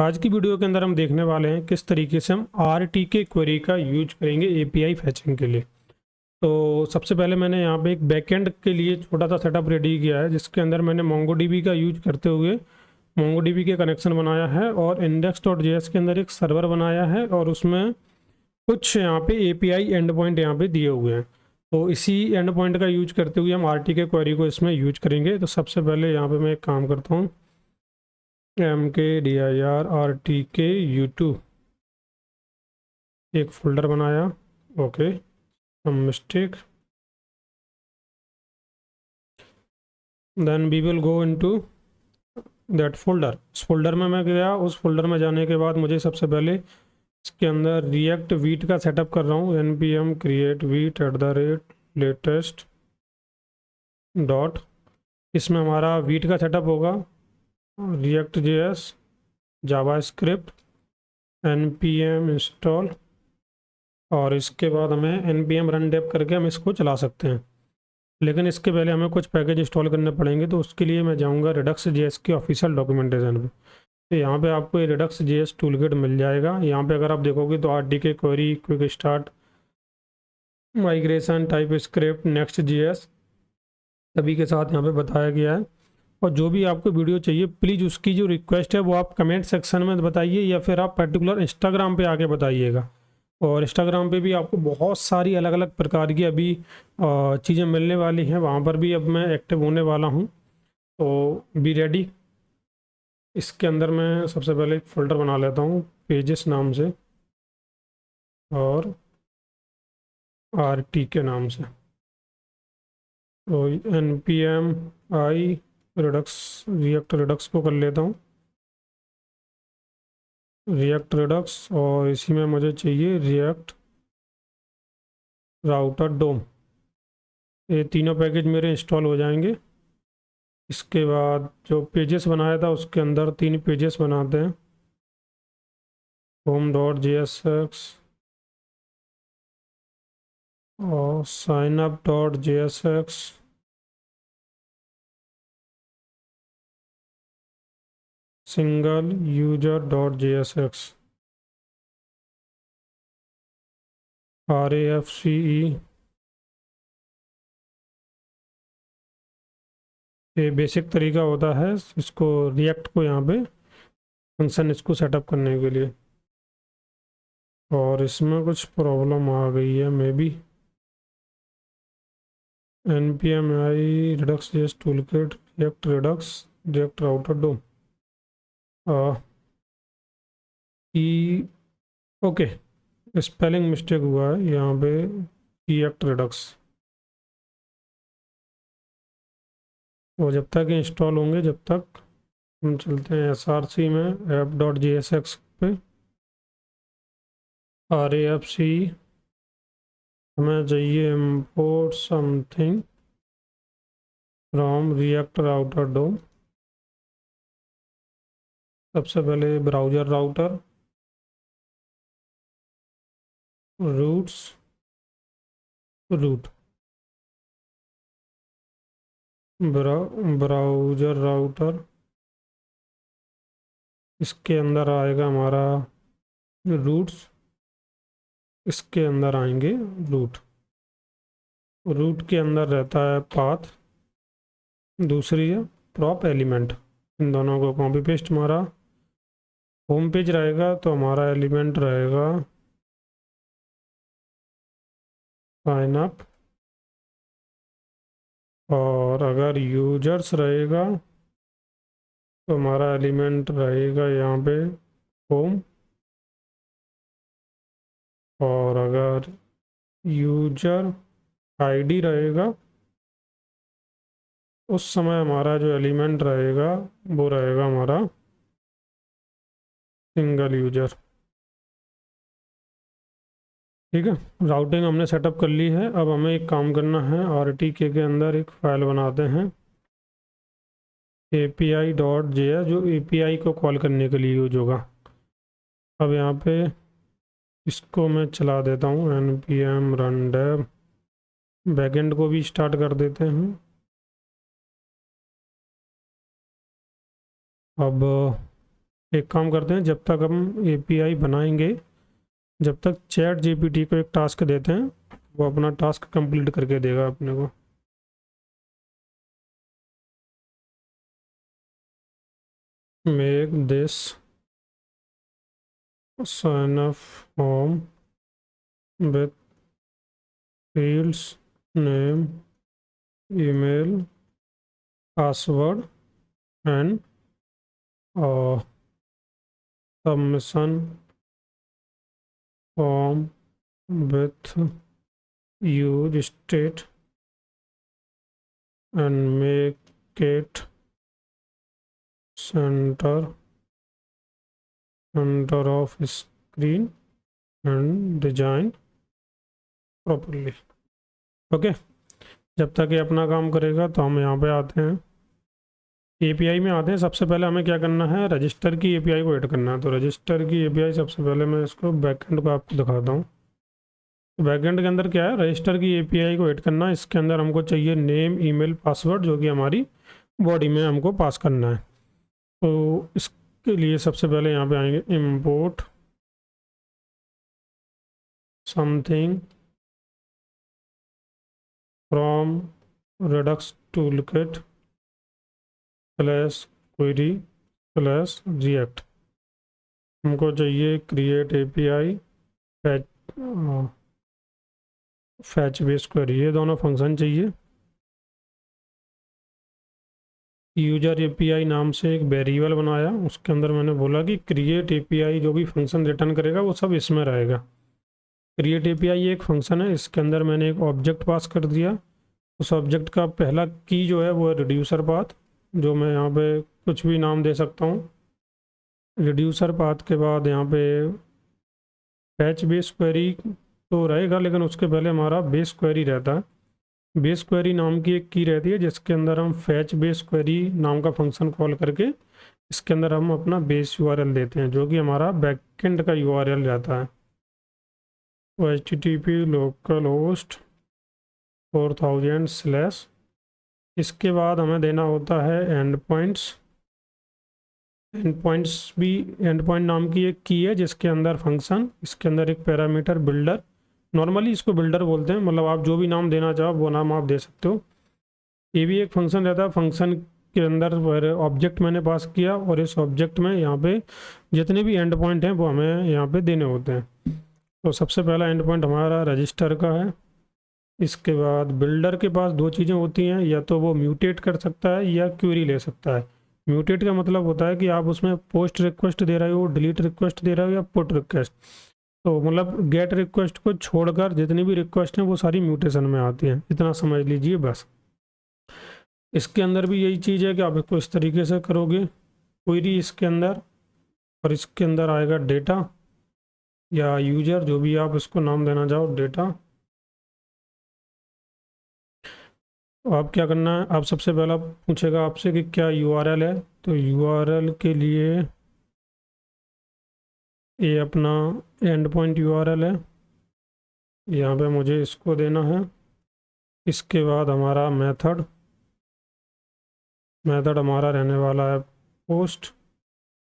आज की वीडियो के अंदर हम देखने वाले हैं किस तरीके से हम RTK क्वेरी का यूज करेंगे API फैचिंग के लिए। तो सबसे पहले मैंने यहाँ पे एक बैकएंड के लिए छोटा सा सेटअप रेडी किया है, जिसके अंदर मैंने MongoDB का यूज करते हुए MongoDB के कनेक्शन बनाया है और index.js के अंदर एक सर्वर बनाया है और उसमें कुछ यहाँ पे API एंड पॉइंट यहाँ पे दिए हुए हैं। तो इसी एंड पॉइंट का यूज करते हुए हम RTK क्वेरी को इसमें यूज करेंगे। तो सबसे पहले यहाँ पे मैं एक काम करता हूँ, mkdir RTK u2 एक फोल्डर बनाया। Okay, mistake. Then we will go into that folder. उस फोल्डर में मैं गया। उस फोल्डर में जाने के बाद मुझे सबसे पहले इसके अंदर रिएक्ट वीट का सेटअप कर रहा हूँ। npm create wheat @latest dot, इसमें हमारा वीट का सेटअप होगा, react JS, JavaScript, npm install, और इसके बाद हमें npm रन डेप करके हम इसको चला सकते हैं। लेकिन इसके पहले हमें कुछ पैकेज इंस्टॉल करने पड़ेंगे, तो उसके लिए मैं जाऊंगा Redux.js के ऑफिशियल डॉक्यूमेंटेशन पे। तो यहाँ पे आपको ये Redux.js टूलकिट मिल जाएगा। यहाँ पे अगर आप देखोगे तो RTK query, quick start, migration, type script, Next.js सभी के साथ यहाँ पे बताया गया है। और जो भी आपको वीडियो चाहिए, प्लीज़ उसकी जो रिक्वेस्ट है वो आप कमेंट सेक्शन में बताइए, या फिर आप पर्टिकुलर इंस्टाग्राम पे आके बताइएगा। और इंस्टाग्राम पे भी आपको बहुत सारी अलग अलग प्रकार की अभी चीज़ें मिलने वाली हैं, वहाँ पर भी अब मैं एक्टिव होने वाला हूँ। तो बी रेडी। इसके अंदर मैं सबसे पहले एक फ़ोल्डर बना लेता हूँ पेजेस नाम से और RTK नाम से। तो npm i redux react redux को कर लेता हूँ, रिएक्ट redux, और इसी में मुझे चाहिए रिएक्ट राउटर डोम। ये तीनों पैकेज मेरे इंस्टॉल हो जाएंगे। इसके बाद जो पेजेस बनाया था उसके अंदर 3 पेजेस बनाते हैं, home.jsx और signup.jsx, single user.jsx, RAFCE। ये बेसिक तरीका होता है इसको, रिएक्ट को यहाँ पे फंक्शन इसको सेटअप करने के लिए। और इसमें कुछ प्रॉब्लम आ गई है maybe. npm i Redux.js toolkit, React redux, React router DOM ई। ओके, स्पेलिंग मिस्टेक हुआ है यहाँ पे, रिएक्ट redux। और जब तक इंस्टॉल होंगे, जब तक हम चलते हैं src में app.jsx पे, RAFCE। हमें चाहिए import something from react router DOM। सबसे पहले browser router, routes, route, browser router, इसके अंदर आएगा हमारा रूट्स, इसके अंदर आएंगे रूट। रूट के अंदर रहता है पाथ, दूसरी है प्रॉप एलिमेंट। इन दोनों को कॉपी पेस्ट मारा। होम पेज रहेगा तो हमारा एलिमेंट रहेगा साइन अप, और अगर यूजर्स रहेगा तो हमारा एलिमेंट रहेगा यहाँ पे होम। और अगर यूजर आईडी रहेगा उस समय हमारा जो एलिमेंट रहेगा वो रहेगा हमारा सिंगल यूजर। ठीक है, राउटिंग हमने सेटअप कर ली है। अब हमें एक काम करना है, RTK के अंदर एक फाइल बनाते हैं API.js, जो API को कॉल करने के लिए यूज होगा। अब यहाँ पे इसको मैं चला देता हूँ, npm run dev। बैकएंड को भी स्टार्ट कर देते हैं। अब एक काम करते हैं, जब तक हम एपीआई बनाएंगे, जब तक चैट जीपीटी को एक टास्क देते हैं, वो अपना टास्क कंप्लीट करके देगा अपने को। Make this sign up form with fields name, email, password and submission form with use state and make it center of screen and design properly। Okay, जब तक ये अपना काम करेगा तो हम यहाँ पे आते हैं, एपीआई में आते हैं। सबसे पहले हमें क्या करना है, रजिस्टर की एपीआई को ऐड करना है। तो रजिस्टर की एपीआई, सबसे पहले मैं इसको बैकएंड को आपको दिखाता हूँ। बैकएंड के अंदर क्या है, रजिस्टर की एपीआई को ऐड करना है। इसके अंदर हमको चाहिए नेम, ईमेल, पासवर्ड, जो कि हमारी बॉडी में हमको पास करना है। तो इसके लिए सबसे पहले यहाँ पे आएंगे, import something from Redux toolkit /query /react। हमको चाहिए create API, fetch base query, ये दोनों फंक्शन चाहिए। यूजर एपीआई नाम से एक वेरिएबल बनाया, उसके अंदर मैंने बोला कि क्रिएट एपीआई जो भी फंक्शन रिटर्न करेगा वो सब इसमें रहेगा। क्रिएट एपीआई एक फंक्शन है, इसके अंदर मैंने एक ऑब्जेक्ट पास कर दिया। उस ऑब्जेक्ट का पहला की जो है वो है रिड्यूसर पाथ, जो मैं यहाँ पे कुछ भी नाम दे सकता हूँ। रिड्यूसर पाथ के बाद यहाँ पे फैच बेस क्वेरी तो रहेगा, लेकिन उसके पहले हमारा बेस क्वेरी रहता है। बेस क्वेरी नाम की एक की रहती है, जिसके अंदर हम फैच बेस क्वेरी नाम का फंक्शन कॉल करके इसके अंदर हम अपना बेस यूआरएल देते हैं, जो कि हमारा बैकएंड का यूआरएल रहता है। तो http localhost 4000/। इसके बाद हमें देना होता है एंड पॉइंट्स। एंड पॉइंट्स भी, एंड पॉइंट नाम की एक की है जिसके अंदर फंक्शन, इसके अंदर एक पैरामीटर बिल्डर, नॉर्मली इसको बिल्डर बोलते हैं, मतलब आप जो भी नाम देना चाहो वो नाम आप दे सकते हो। ये भी एक फंक्शन रहता है, फंक्शन के अंदर ऑब्जेक्ट मैंने पास किया, और इस ऑब्जेक्ट में यहाँ पे जितने भी एंड पॉइंट हैं वो हमें यहाँ पे देने होते हैं। तो सबसे पहला एंड पॉइंट हमारा रजिस्टर का है। इसके बाद बिल्डर के पास दो चीज़ें होती हैं, या तो वो म्यूटेट कर सकता है या क्वेरी ले सकता है। म्यूटेट का मतलब होता है कि आप उसमें पोस्ट रिक्वेस्ट दे रहे हो, डिलीट रिक्वेस्ट दे रहे हो, या पुट रिक्वेस्ट। तो मतलब गेट रिक्वेस्ट को छोड़कर जितनी भी रिक्वेस्ट हैं वो सारी म्यूटेशन में आती हैं, इतना समझ लीजिए बस। इसके अंदर भी यही चीज़ है कि आप इसको इस तरीके से करोगे, क्वेरी इसके अंदर, और इसके अंदर आएगा डेटा या यूजर, जो भी आप इसको नाम देना चाहो, डेटा। तो आप क्या करना है, आप सबसे पहला पूछेगा आपसे कि क्या यूआरएल है। तो यूआरएल के लिए ये अपना एंड पॉइंट यूआरएल है, यहाँ पे मुझे इसको देना है। इसके बाद हमारा मेथड हमारा रहने वाला है पोस्ट।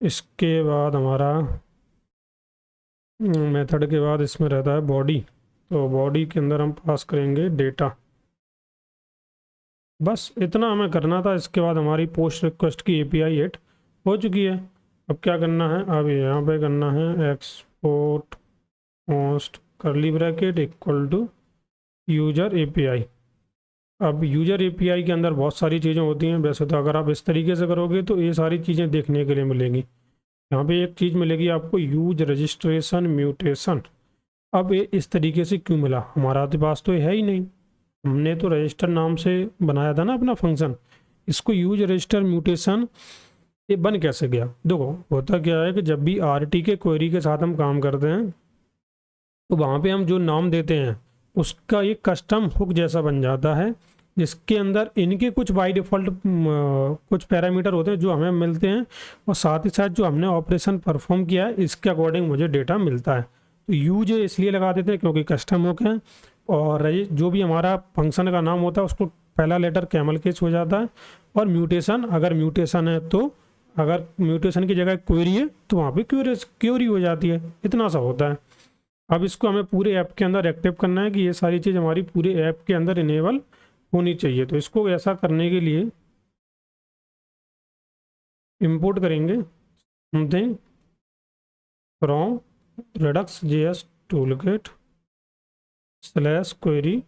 इसके बाद हमारा मेथड के बाद इसमें रहता है बॉडी। तो बॉडी के अंदर हम पास करेंगे डेटा। बस इतना हमें करना था। इसके बाद हमारी पोस्ट रिक्वेस्ट की एपीआई एड हो चुकी है। अब क्या करना है, अब यहाँ पे करना है export post curly bracket equal to user API. अब यूजर एपीआई के अंदर बहुत सारी चीज़ें होती हैं। वैसे तो अगर आप इस तरीके से करोगे तो ये सारी चीज़ें देखने के लिए मिलेंगी। यहाँ पे एक चीज़ मिलेगी आपको, यूज रजिस्ट्रेशन म्यूटेशन। अब ये इस तरीके से क्यों मिला, हमारा तो पास तो ये है ही नहीं, हमने तो रजिस्टर नाम से बनाया था ना अपना फंक्शन। इसको यूज रजिस्टर म्यूटेशन ये बन कैसे गया। देखो होता क्या है कि जब भी आरटी के क्वेरी के साथ हम काम करते हैं तो वहाँ पे हम जो नाम देते हैं उसका एक कस्टम हुक जैसा बन जाता है, जिसके अंदर इनके कुछ बाय डिफ़ॉल्ट कुछ पैरामीटर होते हैं जो हमें मिलते हैं, और साथ ही साथ जो हमने ऑपरेशन परफॉर्म किया है इसके अकॉर्डिंग मुझे डेटा मिलता है। तो यूज इसलिए लगा देते हैं क्योंकि कस्टम हुक है, और जो भी हमारा फंक्शन का नाम होता है उसको पहला लेटर कैमल केस हो जाता है, और म्यूटेशन अगर म्यूटेशन है तो अगर म्यूटेशन की जगह क्वेरी है तो वहाँ पे क्वेरी हो जाती है, इतना सा होता है। अब इसको हमें पूरे ऐप के अंदर एक्टिव करना है कि ये सारी चीज़ हमारी पूरे ऐप के अंदर इनेबल होनी चाहिए। तो इसको ऐसा करने के लिए इंपोर्ट करेंगे something from redux.js toolkit slash query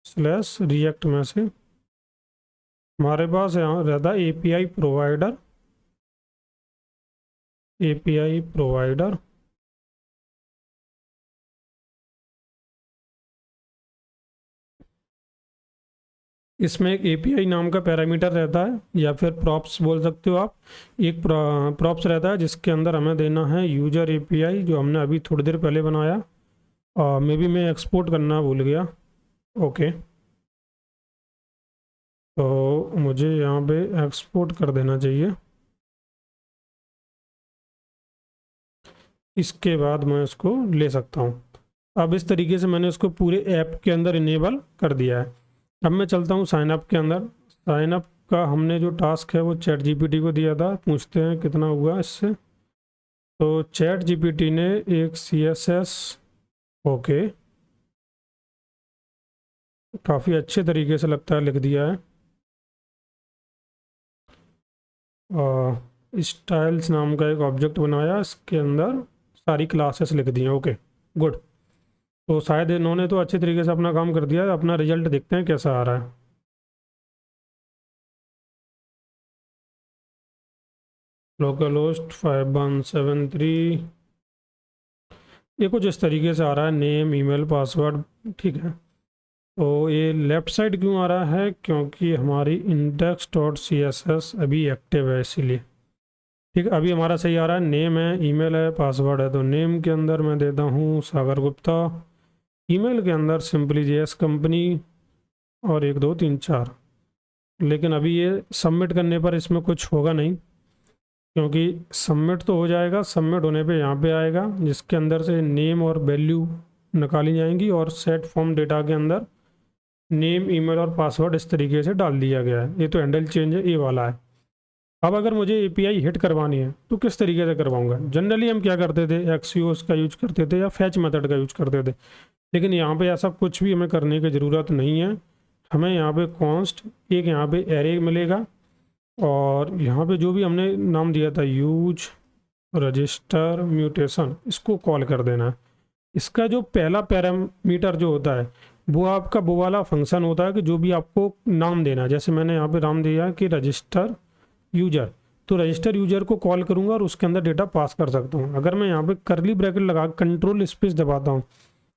slash react में से हमारे पास यहाँ रहता है एपीआई प्रोवाइडर इसमें एक एपीआई नाम का पैरामीटर रहता है या फिर प्रॉप्स बोल सकते हो आप। एक प्रॉप्स रहता है जिसके अंदर हमें देना है यूजर एपीआई जो हमने अभी थोड़ी देर पहले बनाया। मे बी मैं एक्सपोर्ट करना भूल गया। ओके, तो मुझे यहाँ पे एक्सपोर्ट कर देना चाहिए। इसके बाद मैं इसको ले सकता हूँ। अब इस तरीके से मैंने इसको पूरे ऐप के अंदर इनेबल कर दिया है। अब मैं चलता हूँ साइन अप के अंदर। साइन अप का हमने जो टास्क है वो चैट जीपीटी को दिया था, पूछते हैं कितना हुआ इससे। तो चैट जीपीटी ने एक सीएसएस ओके काफ़ी अच्छे तरीके से लगता है लिख दिया है। स्टाइल्स नाम का एक ऑब्जेक्ट बनाया, इसके अंदर सारी क्लासेस लिख दी हैं। Okay good. तो शायद इन्होंने तो अच्छे तरीके से अपना काम कर दिया है। अपना रिजल्ट देखते हैं कैसा आ रहा है। लोकल होस्ट 5173 ये कुछ इस तरीके से आ रहा है, नेम ईमेल पासवर्ड ठीक है। तो ये लेफ़्ट साइड क्यों आ रहा है, क्योंकि हमारी index.css अभी एक्टिव है इसीलिए। ठीक है, अभी हमारा सही आ रहा है। नेम है, ईमेल है, पासवर्ड है। तो नेम के अंदर मैं देता हूँ सागर गुप्ता, ईमेल के अंदर सिंपली जेएस कंपनी और 1 2 3 4। लेकिन अभी ये सबमिट करने पर इसमें कुछ होगा नहीं, क्योंकि सबमिट तो हो जाएगा। सबमिट होने पे यहाँ पे आएगा जिसके अंदर से नेम और वैल्यू निकाली जाएंगी और सेट फॉर्म डेटा के अंदर नेम ईमेल और पासवर्ड इस तरीके से डाल दिया गया है। ये तो हैंडल चेंज है, ये वाला है। अब अगर मुझे एपीआई हिट करवानी है तो किस तरीके से करवाऊंगा। जनरली हम क्या करते थे, एक्सियोस का यूज करते थे या फैच मेथड का यूज करते थे। लेकिन यहाँ पे ऐसा कुछ भी हमें करने की ज़रूरत नहीं है। हमें यहाँ पे कॉन्स्ट एक यहाँ पे एरे मिलेगा और यहाँ पे जो भी हमने नाम दिया था यूज रजिस्टर म्यूटेशन, इसको कॉल कर देना है। इसका जो पहला पैरामीटर जो होता है वो आपका वो वाला फंक्शन होता है कि जो भी आपको नाम देना है। जैसे मैंने यहाँ पे नाम दिया कि रजिस्टर यूजर, तो रजिस्टर यूजर को कॉल करूँगा और उसके अंदर डेटा पास कर सकता हूँ। अगर मैं यहाँ पे करली ब्रैकेट लगा कंट्रोल स्पेस दबाता हूँ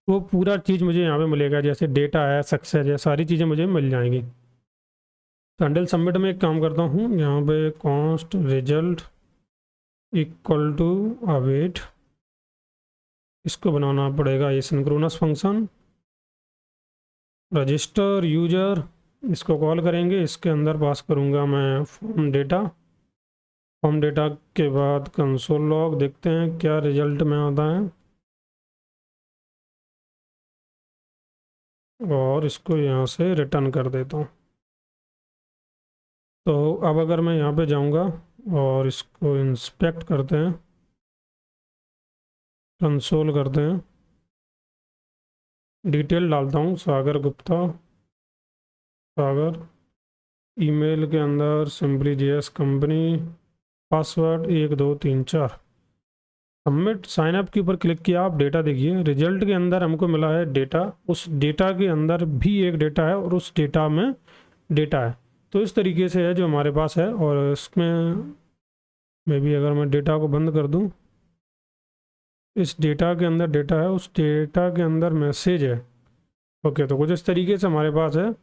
वो पूरा चीज़ मुझे यहाँ पे मिलेगा, जैसे डेटा है, सक्सेस है, सारी चीज़ें मुझे मिल जाएंगी। तो हैंडल सबमिट में एक काम करता हूँ, यहाँ पे const result equal to await, इसको बनाना पड़ेगा ये सिंक्रोनस फंक्शन। रजिस्टर यूजर इसको कॉल करेंगे, इसके अंदर पास करूँगा मैं फॉर्म डेटा। फॉर्म डेटा के बाद कंसोल लॉग, देखते हैं क्या रिजल्ट में आता है और इसको यहाँ से रिटर्न कर देता हूँ। तो अब अगर मैं यहाँ पे जाऊँगा और इसको इंस्पेक्ट करते हैं, कंसोल करते हैं, डिटेल डालता हूँ सागर गुप्ता, सागर, ईमेल के अंदर simply JS company, password 1 2 3 4। Submit sign up के ऊपर क्लिक किया, आप डेटा देखिए रिजल्ट के अंदर हमको मिला है डेटा, उस डेटा के अंदर भी एक डेटा है और उस डेटा में डेटा है। तो इस तरीके से है जो हमारे पास है। और इसमें मे बी अगर मैं डेटा को बंद कर दूं, इस डेटा के अंदर डेटा है, उस डेटा के अंदर मैसेज है। ओके, तो कुछ इस तरीके से हमारे पास है।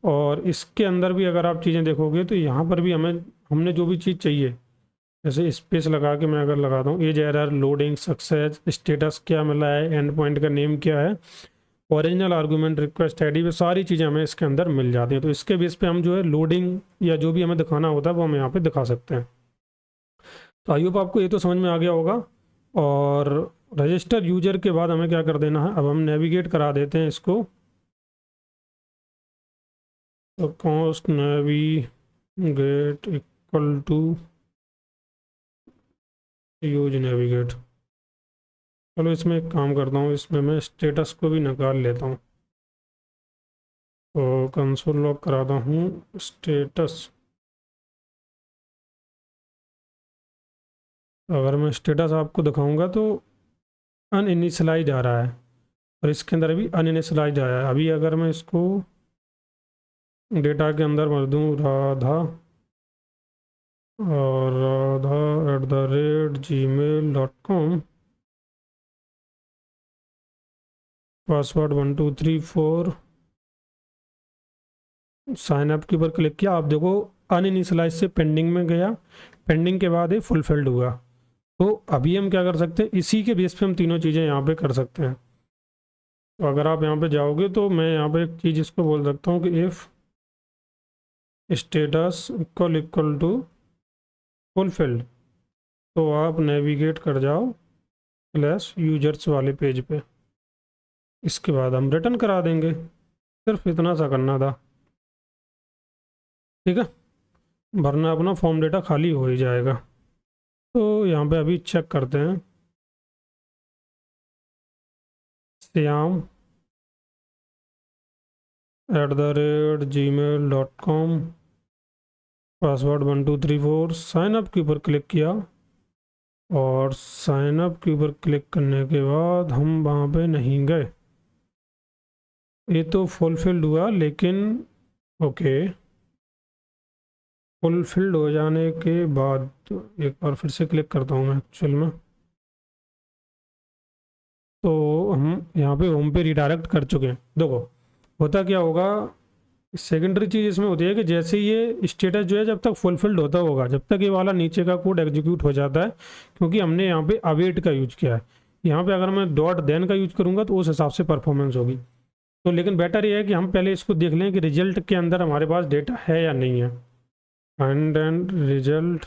और इसके अंदर भी अगर आप चीज़ें देखोगे तो यहाँ पर भी हमने जो भी चीज़ चाहिए, जैसे स्पेस लगा के मैं अगर लगाता हूँ as error, loading, success, status क्या मिला है, एंड पॉइंट का नेम क्या है, ओरिजिनल आर्गूमेंट, रिक्वेस्ट आईडी, वो सारी चीज़ें हमें इसके अंदर मिल जाती हैं। तो इसके बेस पे हम जो है लोडिंग या जो भी हमें दिखाना होता है वो हम यहाँ पे दिखा सकते हैं। तो आई होप आपको ये तो समझ में आ गया होगा। और रजिस्टर यूजर के बाद हमें क्या कर देना है, अब हम नेविगेट करा देते हैं इसको। तो const navigate equal to use navigate. चलो इसमें एक काम करता हूँ, इसमें मैं स्टेटस को भी निकाल लेता हूँ। तो कंसोल लॉग कराता हूँ स्टेटस। अगर मैं स्टेटस आपको दिखाऊंगा तो अनइनिशलाइज आ रहा है, और इसके अंदर भी अनइनिशलाइज आया है। अभी अगर मैं इसको डेटा के अंदर भर दूँ राधा, और राधा@gmail.com, पासवर्ड 1234, साइन अप के ऊपर क्लिक किया, आप देखो अनइनिशलाइज से पेंडिंग में गया, पेंडिंग के बाद ये फुलफिल्ड हुआ। तो अभी हम क्या कर सकते हैं, इसी के बेस पे हम तीनों चीज़ें यहाँ पे कर सकते हैं। तो अगर आप यहाँ पे जाओगे तो मैं यहाँ पे एक चीज़ इसको बोल सकता हूँ कि if status equal to fulfilled, तो आप नेविगेट कर जाओ प्लस यूजर्स वाले पेज पे। इसके बाद हम रिटर्न करा देंगे, सिर्फ इतना सा करना था। ठीक है, भरना अपना फॉर्म डेटा खाली हो ही जाएगा। तो यहाँ पे अभी चेक करते हैं, Shyam @gmail.com, password 1234, sign up के ऊपर क्लिक किया, और साइन अप के ऊपर क्लिक करने के बाद हम वहाँ पे नहीं गए। ये तो फुलफिल्ड हुआ, लेकिन ओके, फुलफिल्ड हो जाने के बाद एक बार फिर से क्लिक करता हूँ मैं एक्चुअल में। तो हम यहाँ पे होम पे रिडायरेक्ट कर चुके हैं। देखो होता क्या होगा, सेकेंडरी चीज़ इसमें होती है कि जैसे ये स्टेटस जो है जब तक फुलफिल्ड होता होगा, जब तक ये वाला नीचे का कोड एग्जीक्यूट हो जाता है, क्योंकि हमने यहाँ पे अवेट का यूज किया है। यहाँ पे अगर मैं डॉट देन का यूज करूँगा तो उस हिसाब से परफॉर्मेंस होगी। तो लेकिन बेटर ये है कि हम पहले इसको देख लें कि रिजल्ट के अंदर हमारे पास डेटा है या नहीं है। एंड रिजल्ट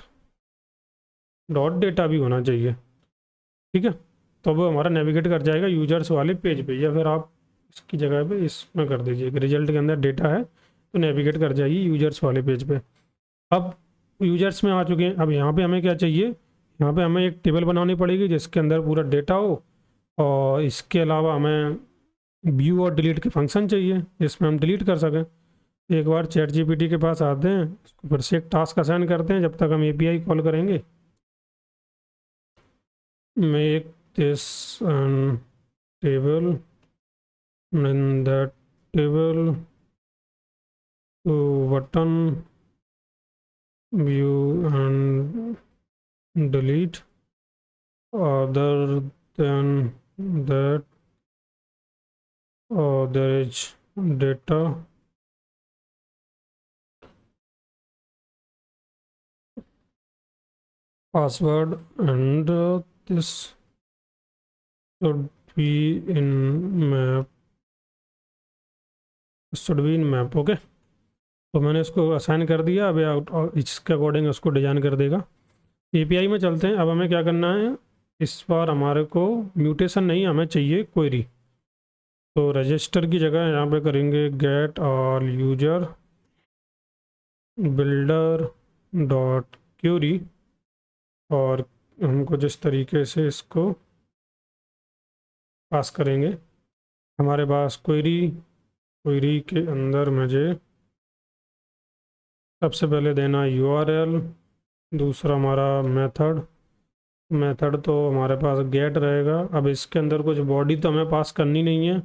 डॉट डेटा भी होना चाहिए। ठीक है, तो वो हमारा नेविगेट कर जाएगा यूजर्स वाले पेज पे, या फिर आप इसकी जगह पे इसमें कर दीजिए कि रिजल्ट के अंदर डेटा है तो नेविगेट कर जाइए यूजर्स वाले पेज पे। अब यूजर्स में आ चुके हैं। अब यहाँ पे हमें क्या चाहिए, यहाँ पे हमें एक टेबल बनानी पड़ेगी जिसके अंदर पूरा डेटा हो, और इसके अलावा हमें व्यू और डिलीट के फंक्शन चाहिए जिसमें हम डिलीट कर सकें। एक बार चैट जीपीटी के पास आते हैं, इसको फिर से एक टास्क असाइन करते हैं जब तक हम एपीआई कॉल करेंगे। Make this table, in that table to button view and delete. Other than that, there is data password, and this should be in map, should be in map. Okay, तो मैंने इसको assign कर दिया। अब इसके according उसको design कर देगा। एपीआई में चलते हैं। अब हमें क्या करना है, इस बार हमारे को म्यूटेशन नहीं, हमें चाहिए क्वेरी। तो रजिस्टर की जगह यहाँ पे करेंगे gate all user builder dot Curie, और हमको जिस तरीके से इसको पास करेंगे, हमारे पास क्वेरी के अंदर मुझे सबसे पहले देना यूआरएल, दूसरा हमारा मेथड तो हमारे पास गेट रहेगा। अब इसके अंदर कुछ बॉडी तो हमें पास करनी नहीं है,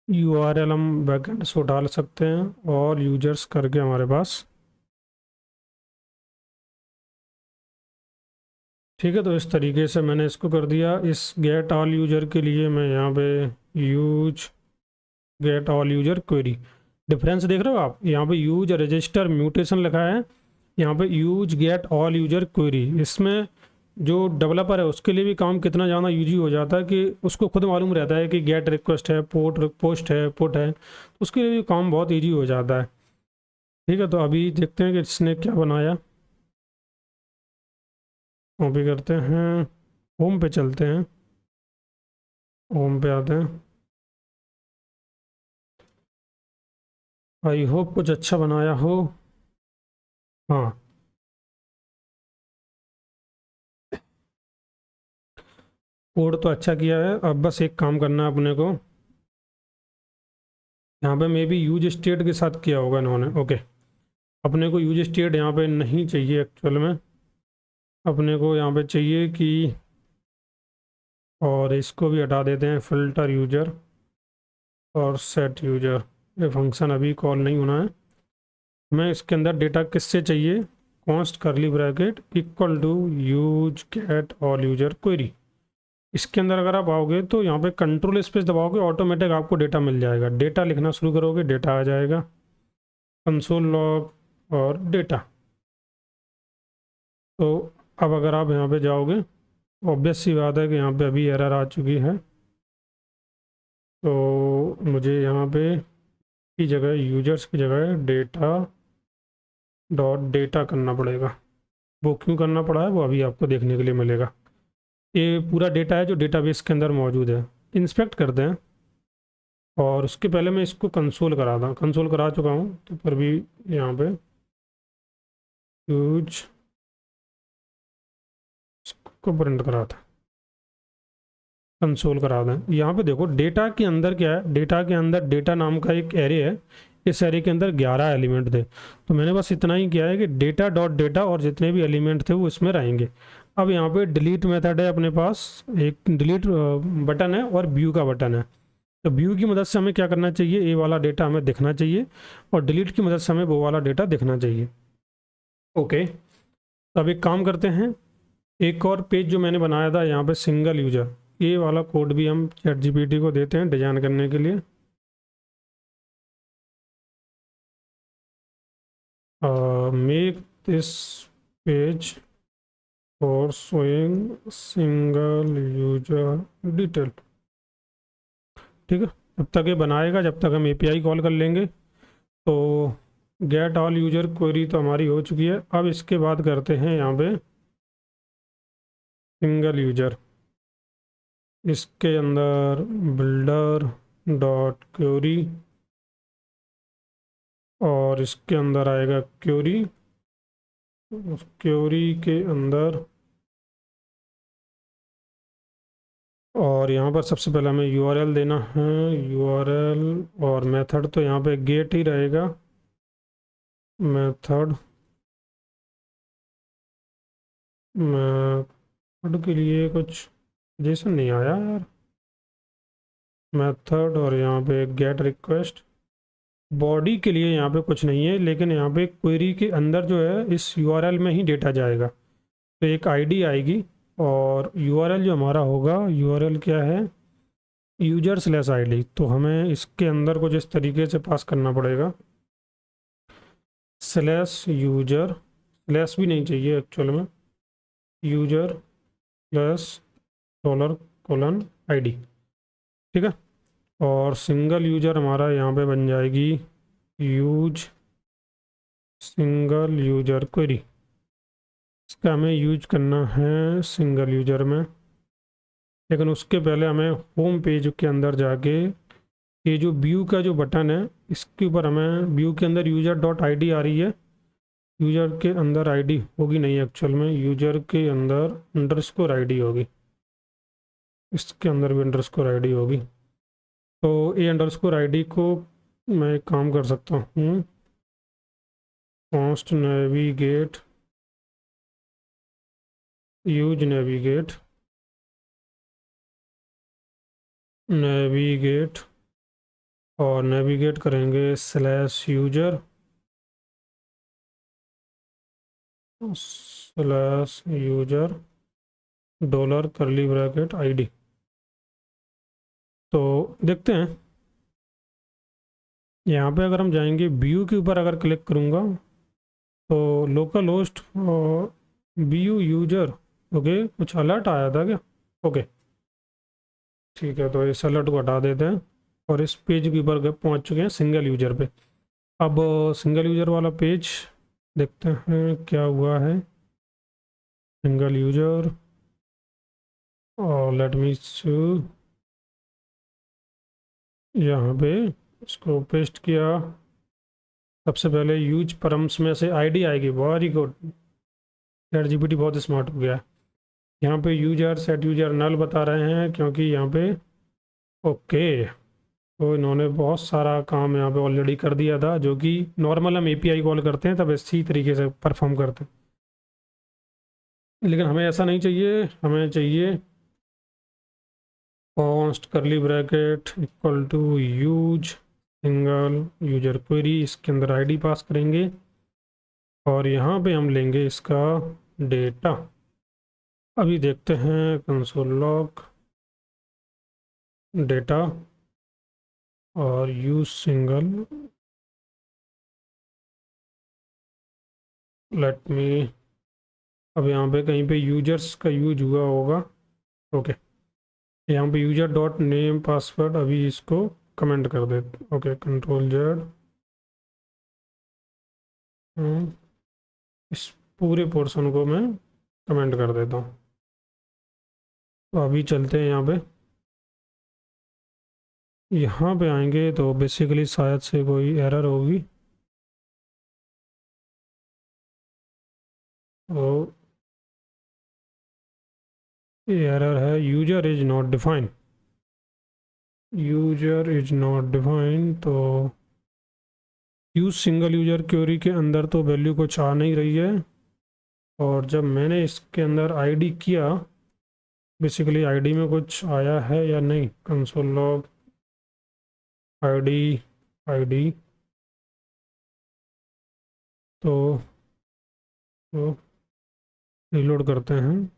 यूआरएल हम बैकएंड से उठा सकते हैं, और यूजर्स करके हमारे पास। ठीक है, तो इस तरीके से मैंने इसको कर दिया। इस गेट ऑल यूजर के लिए मैं यहाँ पे use get all user query, difference देख रहे हो आप, यहाँ पे यूज रजिस्टर म्यूटेशन लिखा है, यहाँ पे use get all user query. इसमें जो डेवलपर है उसके लिए भी काम कितना ज़्यादा यूजी हो जाता है कि उसको खुद मालूम रहता है कि गेट रिक्वेस्ट है, पोस्ट है, पुट है, उसके लिए भी काम बहुत ईजी हो जाता है। ठीक है, तो अभी देखते हैं कि इसने क्या बनाया। कॉपी करते हैं, होम पे चलते हैं, होम पे आते हैं। आई होप कुछ अच्छा बनाया हो। हाँ, कोड तो अच्छा किया है, अब बस एक काम करना है अपने को। यहाँ पे मे बी यूज स्टेट के साथ किया होगा इन्होंने। ओके, अपने को यूज स्टेट यहाँ पे नहीं चाहिए एक्चुअल में, अपने को यहाँ पे चाहिए कि, और इसको भी हटा देते हैं, फिल्टर यूजर और सेट यूजर। ये फंक्शन अभी कॉल नहीं होना है। मैं इसके अंदर डेटा किससे चाहिए, const curly bracket equal to use get all user query. इसके अंदर अगर आप आओगे तो यहाँ पे कंट्रोल स्पेस दबाओगे, ऑटोमेटिक आपको डेटा मिल जाएगा। डेटा लिखना शुरू करोगे, डेटा आ जाएगा, कंसोल लॉग और डेटा। तो अब अगर आप यहाँ पे जाओगे, ऑब्वियस सी बात है कि यहाँ पे अभी एरर आ चुकी है, तो मुझे यहाँ पे की जगह, यूजर्स की जगह डेटा डॉट डेटा करना पड़ेगा। वो क्यों करना पड़ा है वो अभी आपको देखने के लिए मिलेगा। ये पूरा डेटा है जो डेटाबेस के अंदर मौजूद है। इंस्पेक्ट करते हैं, और उसके पहले मैं इसको कंसोल करा था, कंसोल करा चुका हूँ, तो पर भी यहाँ पे यूज को प्रिंट करा था, कंसोल करा दें। यहाँ पे देखो डेटा के अंदर क्या है, डेटा के अंदर डेटा नाम का एक एरे है, इस एरे के अंदर 11 एलिमेंट थे। तो मैंने बस इतना ही किया है कि डेटा डॉट डेटा और जितने भी एलिमेंट थे वो इसमें रहेंगे। अब यहाँ पे डिलीट मेथड है अपने पास, एक डिलीट बटन है और व्यू का बटन है। तो व्यू की मदद से हमें क्या करना चाहिए, ये वाला डेटा हमें दिखना चाहिए, और डिलीट की मदद से हमें वो वाला डेटा दिखना चाहिए। ओके, तो अब एक काम करते हैं, एक और पेज जो मैंने बनाया था यहाँ पे सिंगल यूजर, ये वाला कोड भी हम चैट जीपीटी को देते हैं डिजाइन करने के लिए। Make this page for showing single user detail. ठीक है, जब तक ये बनाएगा, जब तक हम एपीआई कॉल कर लेंगे। तो गेट ऑल यूजर क्वेरी तो हमारी हो चुकी है। अब इसके बाद करते हैं यहाँ पे सिंगल यूजर, इसके अंदर बिल्डर डॉट क्वेरी, और इसके अंदर आएगा क्वेरी, उस क्वेरी के अंदर, और यहाँ पर सबसे पहले हमें यूआरएल देना है, यूआरएल, और मेथड तो यहाँ पे गेट ही रहेगा। मेथड, मेथड के लिए कुछ जेसन नहीं आया यार, मेथड, और यहाँ पे गेट रिक्वेस्ट। बॉडी के लिए यहाँ पे कुछ नहीं है, लेकिन यहाँ पे क्वेरी के अंदर जो है इस यूआरएल में ही डेटा जाएगा। तो एक आईडी आएगी, और यूआरएल जो हमारा होगा, यूआरएल क्या है, यूजर स्लैश आईडी। तो हमें इसके अंदर कुछ इस तरीके से पास करना पड़ेगा, स्लैश यूजर, स्लैश भी नहीं चाहिए एक्चुअल में, यूजर प्लस $: ठीक है। और सिंगल यूजर हमारा यहाँ पे बन जाएगी यूज सिंगल यूजर क्वेरी। इसका हमें यूज करना है सिंगल यूजर में, लेकिन उसके पहले हमें होम पेज के अंदर जाके ये जो व्यू का जो बटन है, इसके ऊपर हमें, व्यू के अंदर यूजर डॉट आई डी आ रही है, यूजर के अंदर आईडी होगी नहीं एक्चुअल में, यूजर के अंदर अंडरस्कोर आईडी होगी, इसके अंदर भी अंडरस्कोर आईडी होगी। तो ये अंडरस्कोर आईडी को मैं एक काम कर सकता हूँ, const navigate, use navigate, navigate, और नेविगेट करेंगे slash user slash user dollar करली ब्रैकेट आईडी। तो देखते हैं, यहाँ पे अगर हम जाएंगे व्यू के ऊपर अगर क्लिक करूँगा तो local host view user, okay, कुछ अलर्ट आया था क्या? ओके ठीक है, तो इस अलर्ट को हटा देते हैं, और इस पेज के ऊपर पहुँच चुके हैं सिंगल यूजर पे। अब सिंगल यूजर वाला पेज देखते हैं क्या हुआ है, सिंगल यूजर, और लेट मी यहाँ पे इसको पेस्ट किया। सबसे पहले यूज परम्स में से आईडी आएगी, वेरी गुड, चैट जीपीटी बहुत स्मार्ट हो गया है। यहाँ पे यूजर सेट यूजर नल बता रहे हैं क्योंकि यहाँ पे ओके, तो इन्होंने बहुत सारा काम यहाँ पे ऑलरेडी कर दिया था, जो कि नॉर्मल हम एपीआई कॉल करते हैं तब इसी तरीके से परफॉर्म करते हैं। लेकिन हमें ऐसा नहीं चाहिए, हमें चाहिए const curly bracket equal to use single user query, इसके अंदर आईडी पास करेंगे और यहाँ पे हम लेंगे इसका डेटा। अभी देखते हैं कंसोल लॉग डेटा और यूज सिंगल, लेट मी, अब यहाँ पे कहीं पे यूजर्स का यूज हुआ होगा। ओके, यहाँ पे यूजर डॉट नेम पासवर्ड, अभी इसको कमेंट कर दे। ओके, कंट्रोल जेड, इस पूरे पोर्शन को मैं कमेंट कर देता हूँ। तो अभी चलते हैं यहाँ पे आएंगे तो बेसिकली शायद से कोई एरर होगी। तो ये एरर है user is not define, user is not define. तो यूज सिंगल यूजर क्वेरी के अंदर तो वैल्यू कुछ आ नहीं रही है, और जब मैंने इसके अंदर आईडी किया, बेसिकली आईडी में कुछ आया है या नहीं। कंसोल लॉग आईडी, आईडी तो रिलोड करते हैं।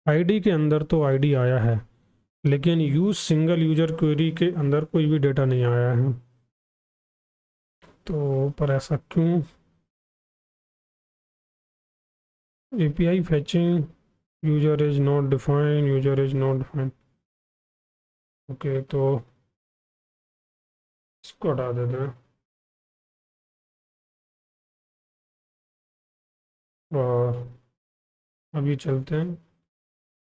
आईडी के अंदर तो आईडी आया है, लेकिन यूज सिंगल यूजर क्वेरी के अंदर कोई भी डेटा नहीं आया है। तो पर ऐसा क्यों? API फैचिंग user is not define, user is not define. Okay, तो इसको हटा देते हैं और अभी चलते हैं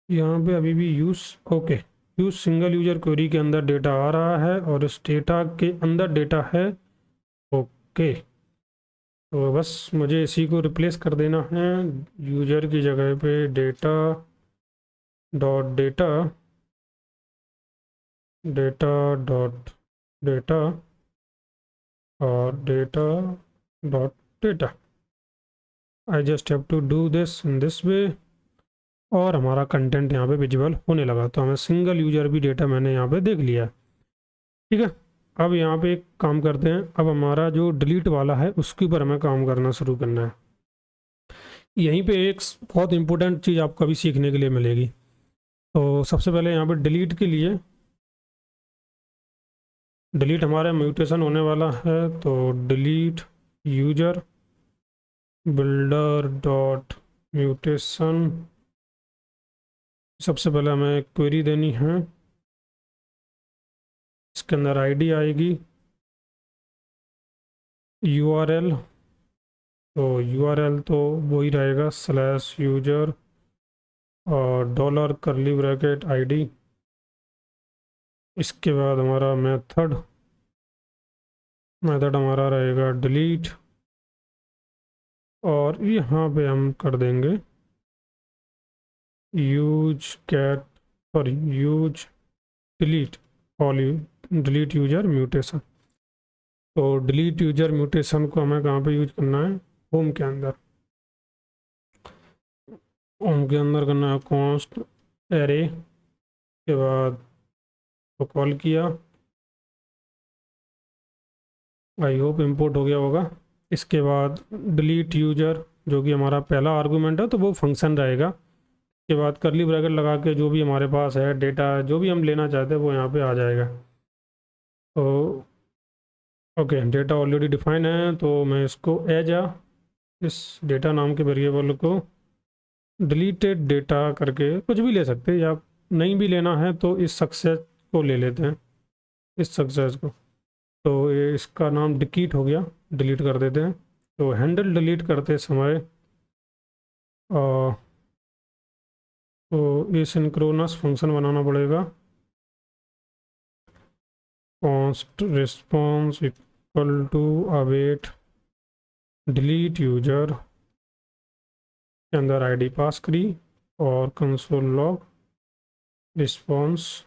यहाँ पे। अभी भी use, okay, use single user query के अंदर डेटा आ रहा है और इस डेटा के अंदर डेटा है। ओके, तो बस मुझे इसी को रिप्लेस कर देना है। यूजर की जगह पे data dot data, data dot data और data dot data. I just have to do this in this way, और हमारा कंटेंट यहाँ पे विजिबल होने लगा। तो हमें सिंगल यूजर भी डेटा मैंने यहाँ पे देख लिया। ठीक है, अब यहाँ पे एक काम करते हैं। अब हमारा जो डिलीट वाला है उसके ऊपर हमें काम करना शुरू करना है। यहीं पे एक बहुत इंपॉर्टेंट चीज़ आपको अभी सीखने के लिए मिलेगी। तो सबसे पहले यहाँ पे डिलीट के लिए, डिलीट हमारा म्यूटेशन होने वाला है, तो delete user builder dot mutation. सबसे पहले हमें क्वेरी देनी है, इसके अंदर आईडी आएगी, यूआरएल, तो यूआरएल तो वही रहेगा स्लैश यूजर और डॉलर करली ब्रैकेट आईडी। इसके बाद हमारा मेथड हमारा रहेगा डिलीट, और यहाँ पे हम कर देंगे use cat, sorry use delete all, delete user mutation. तो डिलीट यूजर म्यूटेशन को हमें कहाँ पे यूज करना है? होम के अंदर। होम के अंदर करना है कॉन्स्ट एरे, के बाद तो कॉल किया, आई होप इंपोर्ट हो गया होगा। इसके बाद डिलीट यूजर, जो कि हमारा पहला आर्गूमेंट है, तो वो फंक्शन रहेगा। के बाद करली ब्रैकेट लगा के जो भी हमारे पास है डेटा, जो भी हम लेना चाहते हैं वो यहाँ पे आ जाएगा। तो ओके, डेटा ऑलरेडी डिफाइन है, तो मैं इसको एज इस डेटा नाम के वेरिएबल को डिलीटेड डेटा करके कुछ भी ले सकते हैं, या नहीं भी लेना है तो इस सक्सेस को ले लेते हैं, इस सक्सेस को। तो ये इसका नाम डिलीट हो गया, डिलीट कर देते हैं। तो हैंडल डिलीट करते समय तो ये सिंक्रोनस फंक्शन बनाना पड़ेगा, const response equal to await delete user, के अंदर आईडी पास करी और कंसोल लॉग रिस्पॉन्स,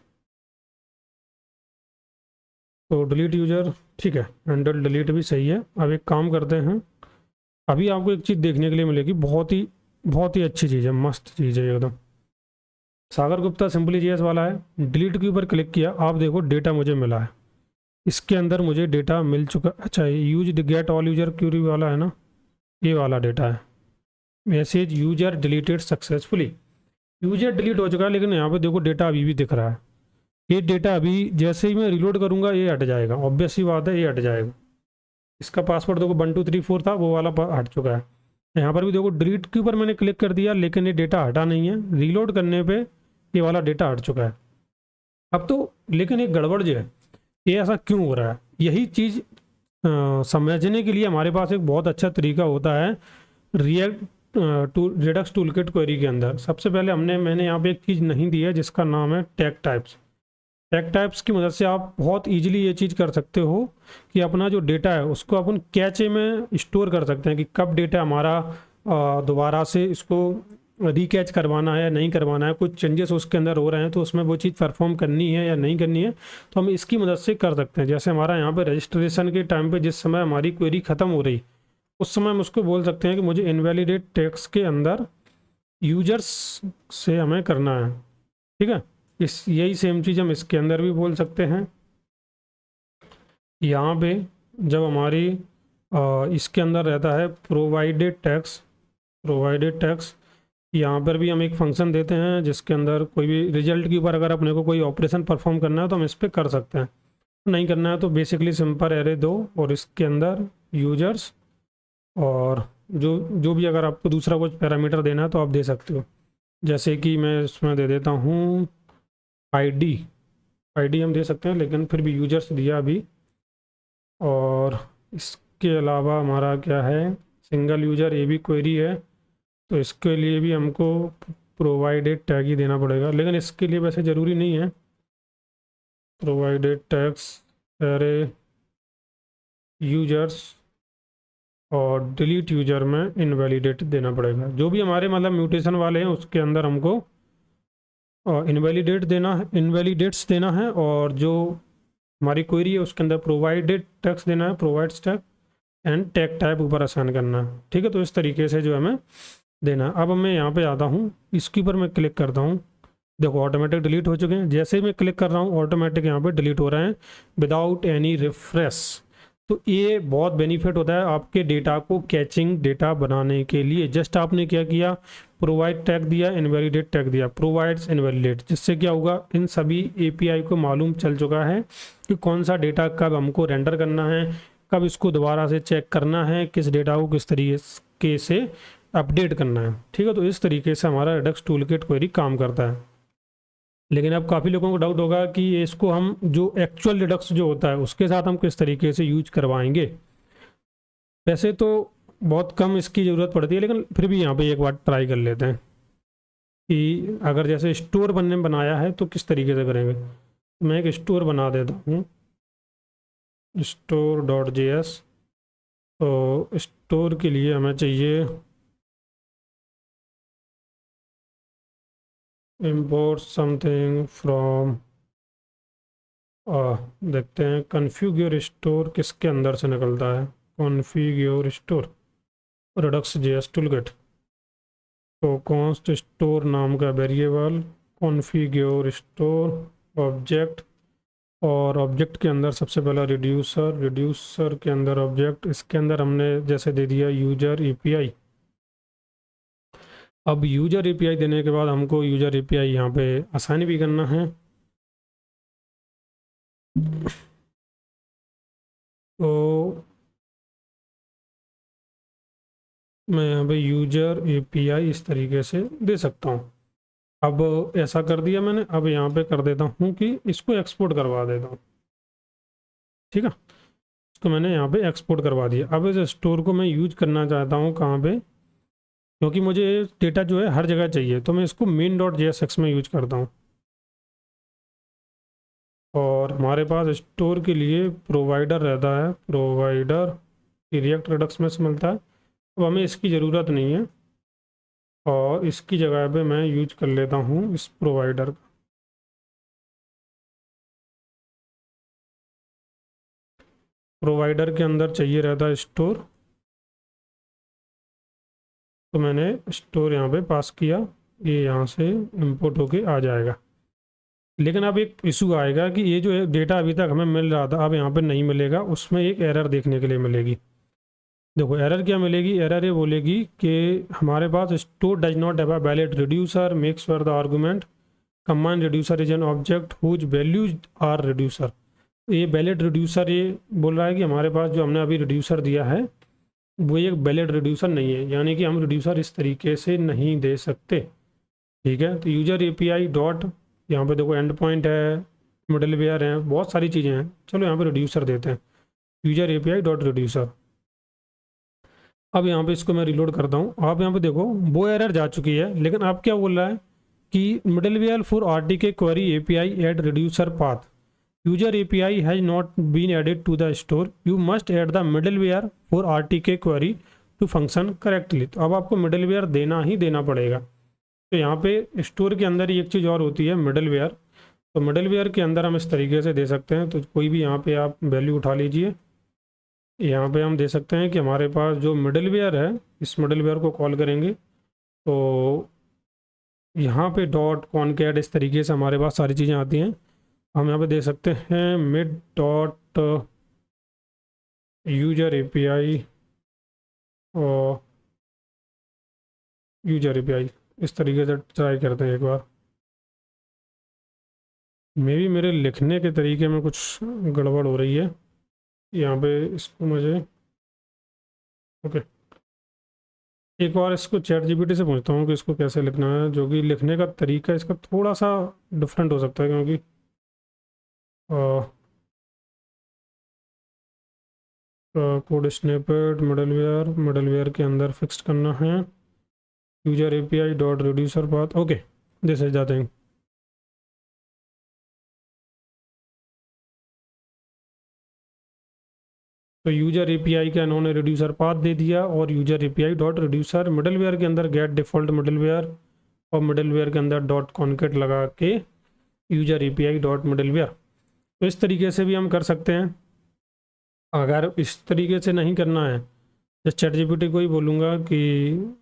तो डिलीट यूजर, ठीक है, हैंडल डिलीट भी सही है। अब एक काम करते हैं, अभी आपको एक चीज़ देखने के लिए मिलेगी, बहुत ही अच्छी चीज़ है, मस्त चीज़ है एकदम। सागर गुप्ता सिंपली जीएस वाला है, डिलीट के ऊपर क्लिक किया, आप देखो डेटा मुझे मिला है, इसके अंदर मुझे डेटा मिल चुका। अच्छा, use get all user query वाला है ना, ये वाला डेटा है। Message user deleted successfully, user delete हो चुका है, लेकिन यहाँ पे देखो डेटा अभी भी दिख रहा है। ये डेटा अभी जैसे ही मैं रिलोड करूँगा ये हट जाएगा, ऑब्वियस सी बात है, ये हट जाएगा। इसका पासवर्ड देखो 1234 था, वो वाला हट चुका है। यहाँ पर भी देखो डिलीट के ऊपर मैंने क्लिक कर दिया, लेकिन ये डेटा हटा नहीं है, रीलोड करने पे ये वाला डेटा हट चुका है। अब तो लेकिन एक गड़बड़ जो है, ये ऐसा क्यों हो रहा है, यही चीज़ समझने के लिए हमारे पास एक बहुत अच्छा तरीका होता है रिएक्ट रिडक्स टूलकिट क्वेरी के अंदर। सबसे पहले मैंने यहाँ पे एक चीज़ नहीं दी है जिसका नाम है टैग टाइप्स। टैग टाइप्स की मदद से आप बहुत इजीली ये चीज़ कर सकते हो कि अपना जो डेटा है उसको अपन कैचे में स्टोर कर सकते हैं कि कब डेटा हमारा दोबारा से इसको रीकैच करवाना है या नहीं करवाना है, कुछ चेंजेस उसके अंदर हो रहे हैं तो उसमें वो चीज़ परफॉर्म करनी है या नहीं करनी है, तो हम इसकी मदद से कर सकते हैं। जैसे हमारा यहाँ पे रजिस्ट्रेशन के टाइम पे जिस समय हमारी क्वेरी ख़त्म हो रही, उस समय हम उसको बोल सकते हैं कि मुझे इनवैलिडेट टैग्स के अंदर यूजर्स से हमें करना है, ठीक है। यही सेम चीज़ हम इसके अंदर भी बोल सकते हैं। यहाँ पे जब हमारी इसके अंदर रहता है प्रोवाइडेड टैग्स, यहाँ पर भी हम एक फंक्शन देते हैं जिसके अंदर कोई भी रिजल्ट के ऊपर अगर अपने को कोई ऑपरेशन परफॉर्म करना है तो हम इस पर कर सकते हैं, नहीं करना है तो बेसिकली सिंपल एरे दो और इसके अंदर यूजर्स, और जो भी अगर आपको दूसरा कुछ पैरामीटर देना है तो आप दे सकते हो। जैसे कि मैं इसमें दे देता हूँ आईडी हम दे सकते हैं, लेकिन फिर भी यूजर्स दिया अभी। और इसके अलावा हमारा क्या है, सिंगल यूजर, ये भी क्वेरी है, तो इसके लिए भी हमको प्रोवाइडेड टैग ही देना पड़ेगा, लेकिन इसके लिए वैसे ज़रूरी नहीं है। प्रोवाइडेड टैग्स एरे यूजर्स और डिलीट यूजर में इनवैलिडेट देना पड़ेगा। जो भी हमारे मतलब म्यूटेशन वाले हैं उसके अंदर हमको इनवैलिडेट्स देना है, और जो हमारी क्वेरी है उसके अंदर प्रोवाइडेड टैग्स देना है, provides tag and tag type ऊपर असाइन करना है, ठीक है। तो इस तरीके से जो हमें देना है। अब मैं यहाँ पे आता हूँ, इसके ऊपर मैं क्लिक करता हूँ, देखो ऑटोमेटिक डिलीट हो चुके हैं। जैसे ही मैं क्लिक कर रहा हूँ ऑटोमेटिक यहाँ पे डिलीट हो रहे हैं विदाउट एनी रिफ्रेश। तो ये बहुत बेनिफिट होता है आपके डेटा को कैचिंग डेटा बनाने के लिए। जस्ट आपने क्या किया, प्रोवाइड टैग दिया, इनवैलिडेट टैग दिया, प्रोवाइड्स इनवैलिडेट, जिससे क्या होगा, इन सभी एपीआई को मालूम चल चुका है कि कौन सा डेटा कब हमको रेंडर करना है, कब इसको दोबारा से चेक करना है, किस डेटा को किस तरीके से अपडेट करना है, ठीक है। तो इस तरीके से हमारा रिडक्स टूलकिट क्वेरी काम करता है। लेकिन अब काफ़ी लोगों को डाउट होगा कि इसको हम जो एक्चुअल रिडक्स जो होता है उसके साथ हम किस तरीके से यूज करवाएंगे। वैसे तो बहुत कम इसकी ज़रूरत पड़ती है, लेकिन फिर भी यहाँ पे एक बार ट्राई कर लेते हैं कि अगर जैसे स्टोर बनाया है तो किस तरीके से करेंगे। मैं एक स्टोर बना देता हूँ, store.js। तो स्टोर के लिए हमें चाहिए import something from देखते हैं configure store किसके अंदर से निकलता है, configure store redux js toolkit। तो const store नाम का वेरिएबल, configure store ऑब्जेक्ट, और ऑब्जेक्ट के अंदर सबसे पहला रिड्यूसर के अंदर ऑब्जेक्ट, इसके अंदर हमने जैसे दे दिया यूजर एपीआई। अब यूजर एपीआई देने के बाद हमको यूजर एपीआई यहाँ पे असाइन भी करना है। तो मैं यहाँ पे यूजर एपीआई इस तरीके से दे सकता हूँ। अब ऐसा कर दिया मैंने, अब यहाँ पे कर देता हूँ कि इसको एक्सपोर्ट करवा देता हूँ, ठीक है। इसको मैंने यहाँ पे एक्सपोर्ट करवा दिया। अब इस स्टोर को मैं यूज करना चाहता हूँ कहाँ पे, क्योंकि मुझे डेटा जो है हर जगह चाहिए, तो मैं इसको main.jsx में यूज करता हूँ। और हमारे पास स्टोर के लिए प्रोवाइडर रहता है, प्रोवाइडर रिएक्ट रिडक्स में से मिलता है। अब हमें इसकी ज़रूरत नहीं है, और इसकी जगह पे मैं यूज कर लेता हूँ इस प्रोवाइडर का। प्रोवाइडर के अंदर चाहिए रहता है स्टोर, तो मैंने स्टोर यहाँ पे पास किया, ये यहाँ से इंपोर्ट होके आ जाएगा। लेकिन अब एक इशू आएगा कि ये जो डेटा अभी तक हमें मिल रहा था अब यहाँ पे नहीं मिलेगा, उसमें एक एरर देखने के लिए मिलेगी। देखो एरर क्या मिलेगी, एरर ये बोलेगी कि हमारे पास store does not have a valid reducer makes for the argument combined reducer is an object whose values are reducer. ये वैलिड रिड्यूसर ये बोल रहा है कि हमारे पास जो हमने अभी रिड्यूसर दिया है वो एक वैलिड रिड्यूसर नहीं है, यानी कि हम रिड्यूसर इस तरीके से नहीं दे सकते। ठीक है, तो यूजर एपीआई डॉट, यहाँ पे देखो एंड पॉइंट है, मिडलवेयर है, बहुत सारी चीज़ें हैं। चलो यहाँ पे रिड्यूसर देते हैं, यूजर एपीआई डॉट रिड्यूसर। अब यहाँ पे इसको मैं रिलोड करता हूँ। आप यहाँ पे देखो वो एरर जा चुकी है, लेकिन आप क्या बोल रहा है कि middleware for RTK query API add reducer path user API has not been added to the store, you must add the middleware for RTK query to function correctly. तो अब आपको मिडलवेयर देना ही देना पड़ेगा। तो यहाँ पे स्टोर के अंदर ही एक चीज़ और होती है मिडलवेयर। तो मिडलवेयर के अंदर हम इस तरीके से दे सकते हैं, तो कोई भी यहाँ पे आप वैल्यू उठा लीजिए। यहाँ पे हम दे सकते हैं कि हमारे पास जो मिडलवेयर है, इस मिडलवेयर को कॉल करेंगे तो यहाँ पे डॉट कॉनकैट इस तरीके से हमारे पास सारी चीज़ें आती हैं। हम यहाँ पे दे सकते हैं मिड डॉट यूजर एपीआई और यूजर एपीआई, इस तरीके से ट्राई करते हैं एक बार। मे भी मेरे लिखने के तरीके में कुछ गड़बड़ हो रही है यहाँ पे, इसको मुझे ओके एक बार इसको चैट जीपीटी से पूछता हूँ कि इसको कैसे लिखना है, जो कि लिखने का तरीका इसका थोड़ा सा डिफरेंट हो सकता है, क्योंकि कोड स्निपेट मिडलवेयर के अंदर फिक्स करना है user API dot reducer path. Okay this is the thing. तो यूजर एपीआई का इन्होंने रिड्यूसर पाथ दे दिया और user API dot reducer middleware के अंदर गेट डिफॉल्ट मिडलवेयर और मिडलवेयर के अंदर डॉट कॉनकेट लगा के यूजर एपीआई डॉट मिडलवेयर। तो इस तरीके से भी हम कर सकते हैं। अगर इस तरीके से नहीं करना है तो चैट जीपीटी को ही बोलूँगा कि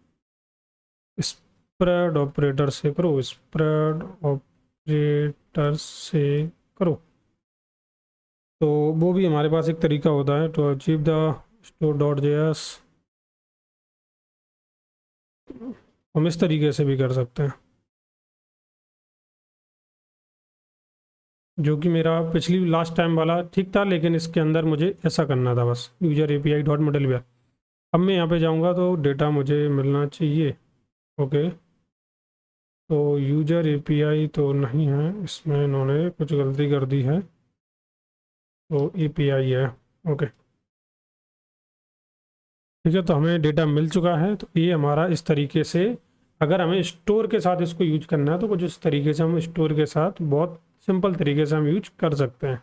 स्प्रेड ऑपरेटर से करो, स्प्रेड ऑपरेटर से करो, तो वो भी हमारे पास एक तरीका होता है। तो achieve the store dot JS हम इस तरीके से भी कर सकते हैं, जो कि मेरा पिछली लास्ट टाइम वाला ठीक था, लेकिन इसके अंदर मुझे ऐसा करना था बस यूजर एपीआई डॉट मिडलवेयर। अब मैं यहाँ पे जाऊँगा तो डेटा मुझे मिलना चाहिए। ओके तो यूजर एपीआई तो नहीं है, इसमें इन्होंने कुछ गलती कर दी है, तो एपीआई है। ओके ठीक है, तो हमें डेटा मिल चुका है। तो ये हमारा इस तरीके से, अगर हमें स्टोर के साथ इसको यूज करना है तो कुछ इस तरीके से हम स्टोर के साथ बहुत सिंपल तरीके से हम यूज कर सकते हैं।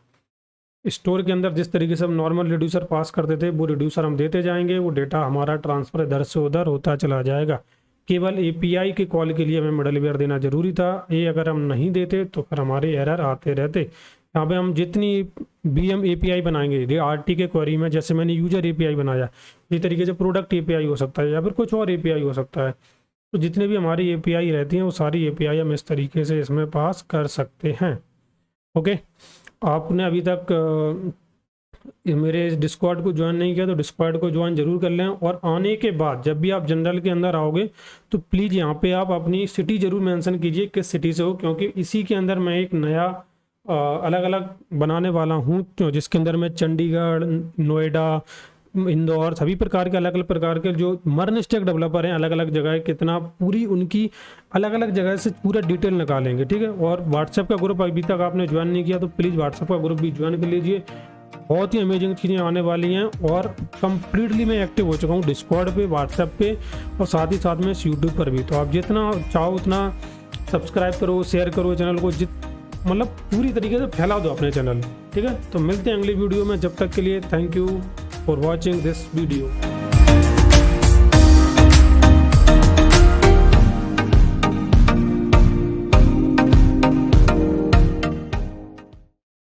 स्टोर के अंदर जिस तरीके से हम नॉर्मल रिड्यूसर पास करते थे वो रिड्यूसर हम देते जाएंगे, वो डेटा हमारा ट्रांसफ़र इधर से उधर होता चला जाएगा। केवल एपीआई के कॉल के लिए हमें मिडलवेयर देना जरूरी था, ये अगर हम नहीं देते तो फिर हमारे एरर आते रहते। यहाँ पे हम जितनी भी हम एपीआई बनाएंगे आरटी के क्वेरी में, जैसे मैंने यूजर एपीआई बनाया, इसी तरीके से प्रोडक्ट एपीआई हो सकता है या फिर कुछ और एपीआई हो सकता है। तो जितने भी हमारी एपीआई रहती हैं वो सारी एपीआई हम इस तरीके से इसमें पास कर सकते हैं। ओके आपने अभी तक मेरे डिस्कॉर्ड को ज्वाइन नहीं किया तो डिस्कॉर्ड को ज्वाइन जरूर कर लें, और आने के बाद जब भी आप जनरल के अंदर आओगे तो प्लीज़ यहाँ पे आप अपनी सिटी जरूर मेंशन कीजिए किस सिटी से हो, क्योंकि इसी के अंदर मैं एक नया अलग अलग बनाने वाला हूँ, जिसके अंदर मैं चंडीगढ़, नोएडा, इंदौर, सभी प्रकार के अलग अलग प्रकार के जो मर्न स्टैक डेवलपर हैं अलग अलग जगह कितना पूरी उनकी अलग अलग जगह से पूरा डिटेल निकालेंगे। ठीक है, और व्हाट्सएप का ग्रुप अभी तक आपने ज्वाइन नहीं किया तो प्लीज़ व्हाट्सएप का ग्रुप भी ज्वाइन कर लीजिए। बहुत ही अमेजिंग चीज़ें आने वाली हैं, और कम्प्लीटली मैं एक्टिव हो चुका हूँ डिस्कॉर्ड पे, व्हाट्सएप पे, और साथ ही साथ में यूट्यूब पर भी। तो आप जितना चाहो उतना सब्सक्राइब करो, शेयर करो चैनल को, मतलब पूरी तरीके से फैला दो अपने चैनल। ठीक है, तो मिलते हैं अगली वीडियो में, जब तक के लिए thank you for watching this video.